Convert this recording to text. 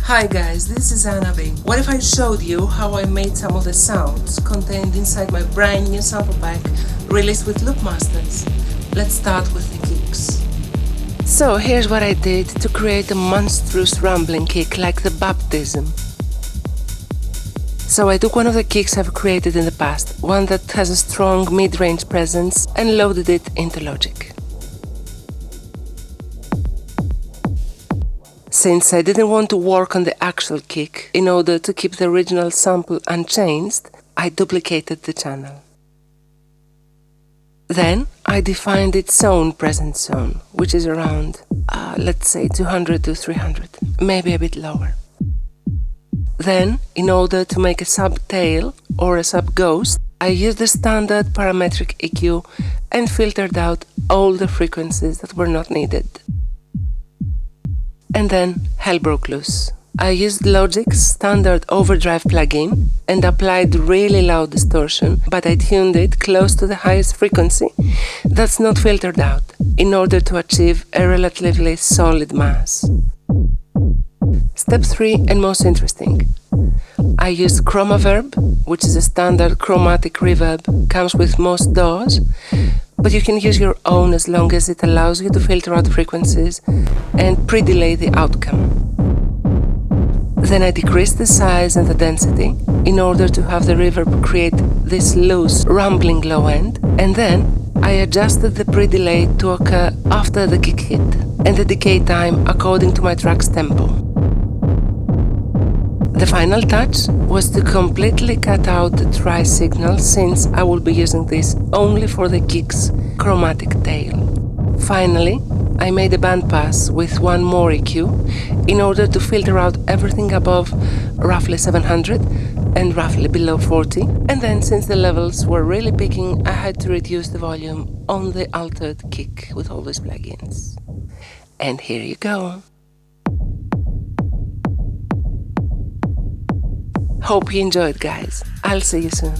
Hi guys, this is Annabelle. What if I showed you how I made some of the sounds contained inside my brand new sample pack released with Loopmasters? Let's start with the kicks. So here's what I did to create a monstrous rumbling kick like the baptism. So I took one of the kicks I've created in the past, one that has a strong mid-range presence, and loaded it into Logic. Since I didn't want to work on the actual kick in order to keep the original sample unchanged, I duplicated the channel. Then I defined its own presence zone, which is around, let's say 200 to 300, maybe a bit lower. Then, in order to make a sub-tail or a sub-ghost, I used the standard parametric EQ and filtered out all the frequencies that were not needed. And then hell broke loose. I used Logic's standard overdrive plugin and applied really loud distortion, but I tuned it close to the highest frequency that's not filtered out in order to achieve a relatively solid mass. Step 3 and most interesting. I used Chroma Verb, which is a standard chromatic reverb, comes with most DAWs, but you can use your own as long as it allows you to filter out frequencies and pre-delay the outcome. Then I decreased the size and the density in order to have the reverb create this loose, rumbling low end, and then I adjusted the pre-delay to occur after the kick hit and the decay time according to my track's tempo. The final touch was to completely cut out the dry signal, since I will be using this only for the kick's chromatic tail. Finally, I made a bandpass with one more EQ in order to filter out everything above roughly 700 and roughly below 40, and then since the levels were really peaking, I had to reduce the volume on the altered kick with all these plugins. And here you go. Hope you enjoyed, guys. I'll see you soon.